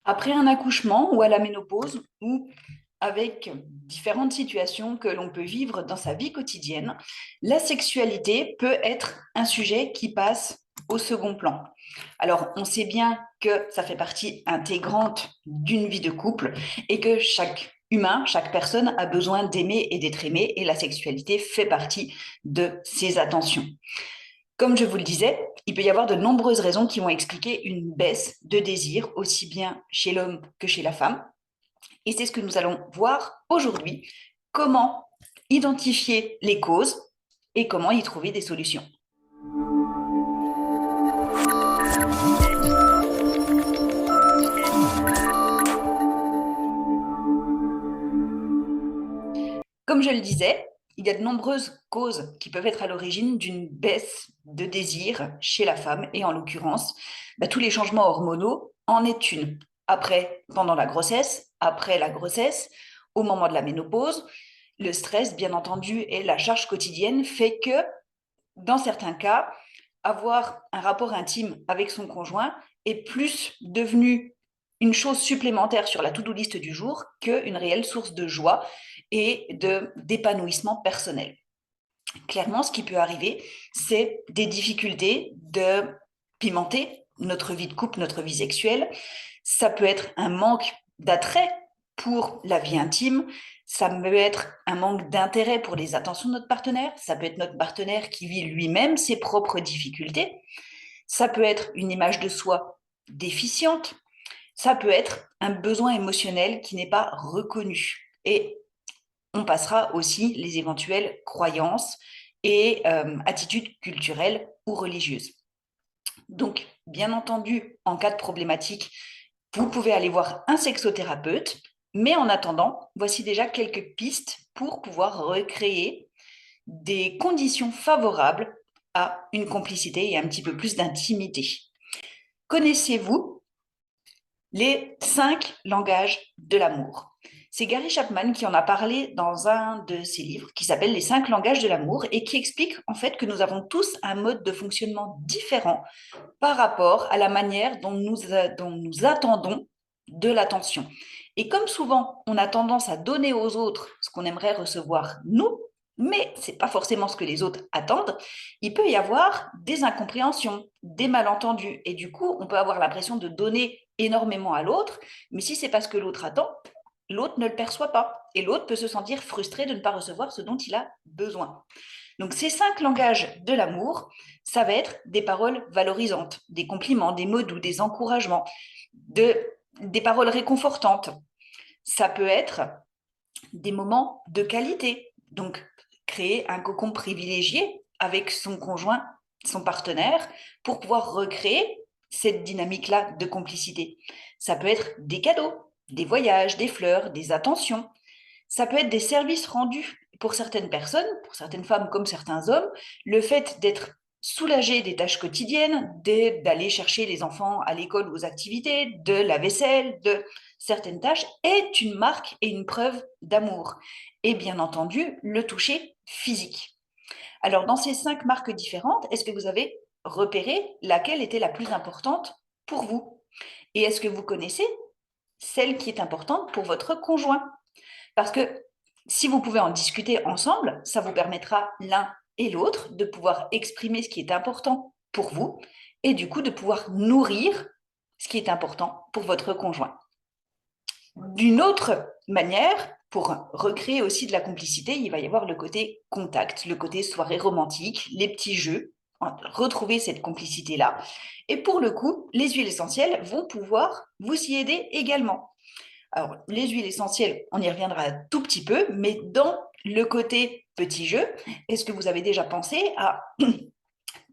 Après un accouchement ou à la ménopause ou avec différentes situations que l'on peut vivre dans sa vie quotidienne, la sexualité peut être un sujet qui passe au second plan. Alors, on sait bien que ça fait partie intégrante d'une vie de couple et que chaque humain, chaque personne a besoin d'aimer et d'être aimé et la sexualité fait partie de ces attentions. Comme je vous le disais, il peut y avoir de nombreuses raisons qui vont expliquer une baisse de désir, aussi bien chez l'homme que chez la femme. Et c'est ce que nous allons voir aujourd'hui, comment identifier les causes et comment y trouver des solutions. Comme je le disais, il y a de nombreuses causes qui peuvent être à l'origine d'une baisse de désir chez la femme, et en l'occurrence, tous les changements hormonaux en est une. Après, pendant la grossesse, après la grossesse, au moment de la ménopause, le stress, bien entendu, et la charge quotidienne fait que, dans certains cas, avoir un rapport intime avec son conjoint est plus devenu une chose supplémentaire sur la to-do list du jour qu'une réelle source de joie et d'épanouissement personnel. Clairement, ce qui peut arriver, c'est des difficultés de pimenter notre vie de couple, notre vie sexuelle. Ça peut être un manque d'attrait pour la vie intime, ça peut être un manque d'intérêt pour les attentions de notre partenaire, ça peut être notre partenaire qui vit lui-même ses propres difficultés, ça peut être une image de soi déficiente, ça peut être un besoin émotionnel qui n'est pas reconnu. Et on passera aussi les éventuelles croyances et attitudes culturelles ou religieuses. Donc, bien entendu, en cas de problématique, vous pouvez aller voir un sexothérapeute, mais en attendant, voici déjà quelques pistes pour pouvoir recréer des conditions favorables à une complicité et un petit peu plus d'intimité. Connaissez-vous les 5 langages de l'amour? C'est Gary Chapman qui en a parlé dans un de ses livres qui s'appelle Les 5 langages de l'amour et qui explique en fait que nous avons tous un mode de fonctionnement différent par rapport à la manière dont nous attendons de l'attention. Et comme souvent, on a tendance à donner aux autres ce qu'on aimerait recevoir nous, mais ce n'est pas forcément ce que les autres attendent, il peut y avoir des incompréhensions, des malentendus. Et du coup, on peut avoir l'impression de donner énormément à l'autre, mais si c'est pas ce que l'autre attend, l'autre ne le perçoit pas. Et l'autre peut se sentir frustré de ne pas recevoir ce dont il a besoin. Donc ces 5 langages de l'amour, ça va être des paroles valorisantes, des compliments, des mots doux, des encouragements, des paroles réconfortantes. Ça peut être des moments de qualité, donc créer un cocon privilégié avec son conjoint, son partenaire, pour pouvoir recréer cette dynamique-là de complicité. Ça peut être des cadeaux, des voyages, des fleurs, des attentions. Ça peut être des services rendus pour certaines personnes, pour certaines femmes comme certains hommes, le fait d'être soulagé des tâches quotidiennes, d'aller chercher les enfants à l'école ou aux activités, de la vaisselle, de certaines tâches, est une marque et une preuve d'amour. Et bien entendu, le toucher physique. Alors, dans ces 5 marques différentes, est-ce que vous avez repéré laquelle était la plus importante pour vous? Et est-ce que vous connaissez celle qui est importante pour votre conjoint? Parce que si vous pouvez en discuter ensemble, ça vous permettra l'un et l'autre de pouvoir exprimer ce qui est important pour vous et du coup de pouvoir nourrir ce qui est important pour votre conjoint. D'une autre manière, pour recréer aussi de la complicité, il va y avoir le côté contact, le côté soirée romantique, les petits jeux, retrouver cette complicité-là. Et pour le coup, les huiles essentielles vont pouvoir vous y aider également. Alors, les huiles essentielles, on y reviendra un tout petit peu, mais dans le côté petit jeu, est-ce que vous avez déjà pensé à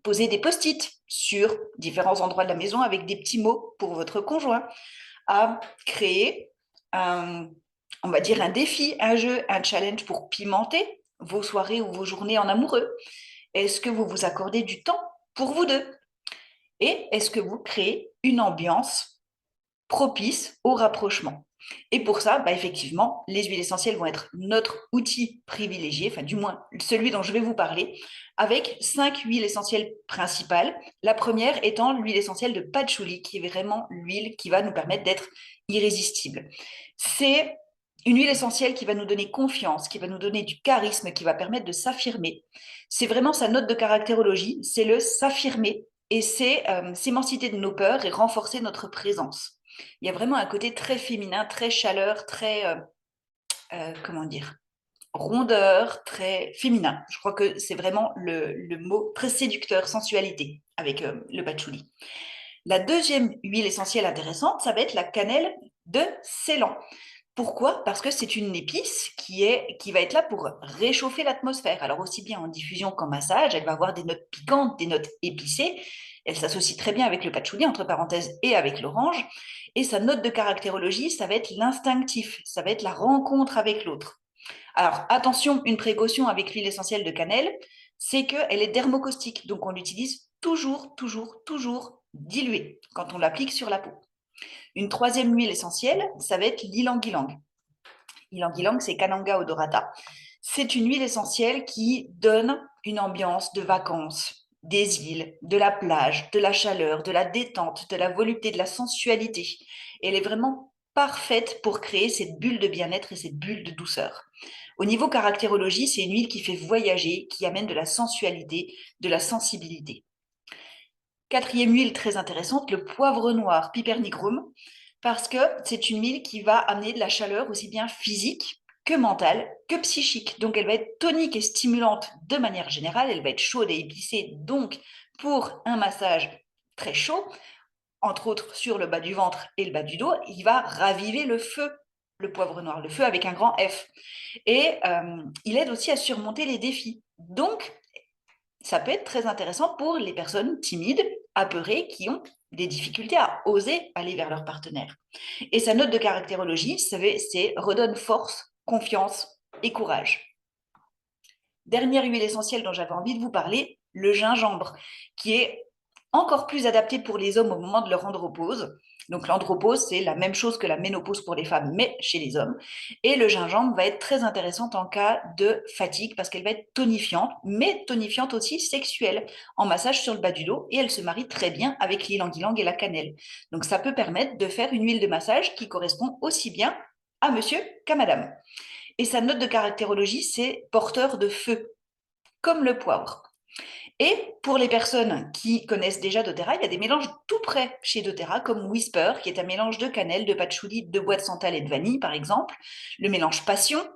poser des post-it sur différents endroits de la maison avec des petits mots pour votre conjoint, à créer un, on va dire un défi, un jeu, un challenge pour pimenter vos soirées ou vos journées en amoureux? Est-ce que vous vous accordez du temps pour vous deux? Et est-ce que vous créez une ambiance propice au rapprochement? Et pour ça, effectivement, les huiles essentielles vont être notre outil privilégié, enfin du moins celui dont je vais vous parler, avec 5 huiles essentielles principales. La première étant l'huile essentielle de patchouli, qui est vraiment l'huile qui va nous permettre d'être irrésistible. C'est une huile essentielle qui va nous donner confiance, qui va nous donner du charisme, qui va permettre de s'affirmer. C'est vraiment sa note de caractérologie, c'est le s'affirmer et c'est s'émanciper de nos peurs et renforcer notre présence. Il y a vraiment un côté très féminin, très chaleur, très, comment dire, rondeur, très féminin. Je crois que c'est vraiment le mot très séducteur, sensualité, avec le patchouli. La deuxième huile essentielle intéressante, ça va être la cannelle de Ceylan. Pourquoi? Parce que c'est une épice qui va être là pour réchauffer l'atmosphère. Alors aussi bien en diffusion qu'en massage, elle va avoir des notes piquantes, des notes épicées. Elle s'associe très bien avec le patchouli, entre parenthèses, et avec l'orange. Et sa note de caractérologie, ça va être l'instinctif, ça va être la rencontre avec l'autre. Alors attention, une précaution avec l'huile essentielle de cannelle, c'est qu'elle est dermocaustique, donc on l'utilise toujours, toujours, toujours diluée quand on l'applique sur la peau. Une troisième huile essentielle, ça va être l'ylang-ylang. Ylang-ylang, c'est Cananga odorata. C'est une huile essentielle qui donne une ambiance de vacances, des îles, de la plage, de la chaleur, de la détente, de la volupté, de la sensualité. Elle est vraiment parfaite pour créer cette bulle de bien-être et cette bulle de douceur. Au niveau caractérologie, c'est une huile qui fait voyager, qui amène de la sensualité, de la sensibilité. Quatrième huile très intéressante, le poivre noir, Piper nigrum, parce que c'est une huile qui va amener de la chaleur aussi bien physique que mentale, que psychique. Donc elle va être tonique et stimulante de manière générale, elle va être chaude et épicée, donc pour un massage très chaud, entre autres sur le bas du ventre et le bas du dos, il va raviver le feu, le poivre noir, le feu avec un grand F. Et il aide aussi à surmonter les défis. Donc, ça peut être très intéressant pour les personnes timides, apeurées, qui ont des difficultés à oser aller vers leur partenaire. Et sa note de caractérologie, c'est redonne force, confiance et courage. Dernière huile essentielle dont j'avais envie de vous parler, le gingembre, qui est encore plus adapté pour les hommes au moment de leur andropause. Donc l'andropause, c'est la même chose que la ménopause pour les femmes, mais chez les hommes. Et le gingembre va être très intéressante en cas de fatigue parce qu'elle va être tonifiante, mais tonifiante aussi sexuelle, en massage sur le bas du dos, et elle se marie très bien avec l'ylang-ylang et la cannelle. Donc ça peut permettre de faire une huile de massage qui correspond aussi bien à monsieur qu'à madame. Et sa note de caractérologie, c'est porteur de feu, comme le poivre. Et pour les personnes qui connaissent déjà doTERRA, il y a des mélanges tout prêts chez doTERRA, comme Whisper, qui est un mélange de cannelle, de patchouli, de bois de santal et de vanille, par exemple. Le mélange Passion,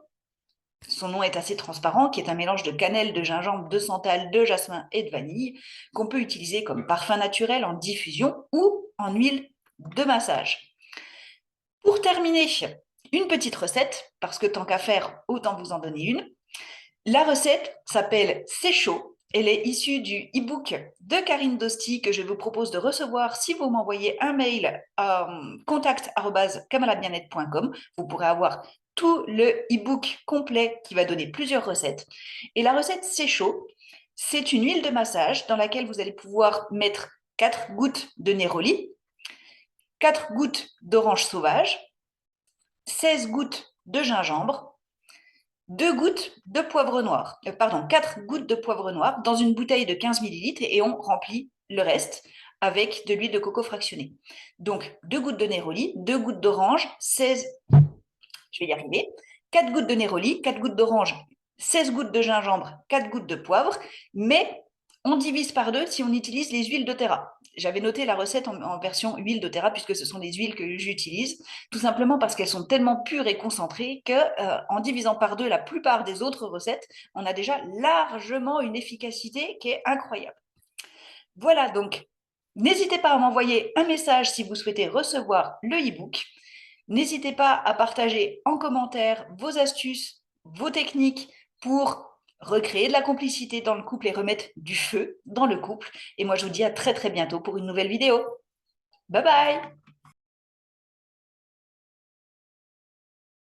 son nom est assez transparent, qui est un mélange de cannelle, de gingembre, de santal, de jasmin et de vanille, qu'on peut utiliser comme parfum naturel en diffusion ou en huile de massage. Pour terminer, une petite recette, parce que tant qu'à faire, autant vous en donner une. La recette s'appelle C'est chaud. Elle est issue du e-book de Karine Dosti que je vous propose de recevoir si vous m'envoyez un mail à contact@kamalabienêtre.com. Vous pourrez avoir tout le e-book complet qui va donner plusieurs recettes. Et la recette C'est chaud, c'est une huile de massage dans laquelle vous allez pouvoir mettre 4 gouttes de néroli, 4 gouttes d'orange sauvage, 16 gouttes de gingembre, 2 gouttes de poivre noir, 4 gouttes de poivre noir dans une bouteille de 15 millilitres et on remplit le reste avec de l'huile de coco fractionnée. Donc 2 gouttes de néroli, 2 gouttes d'orange, 16, je vais y arriver, 4 gouttes de néroli, 4 gouttes d'orange, 16 gouttes de gingembre, 4 gouttes de poivre, mais on divise par 2 si on utilise les huiles doTERRA. J'avais noté la recette en version huile doTERRA puisque ce sont des huiles que j'utilise, tout simplement parce qu'elles sont tellement pures et concentrées que, en divisant par 2 la plupart des autres recettes, on a déjà largement une efficacité qui est incroyable. Voilà, donc n'hésitez pas à m'envoyer un message si vous souhaitez recevoir le e-book. N'hésitez pas à partager en commentaire vos astuces, vos techniques pour recréer de la complicité dans le couple et remettre du feu dans le couple. Et moi, je vous dis à très très bientôt pour une nouvelle vidéo. Bye bye!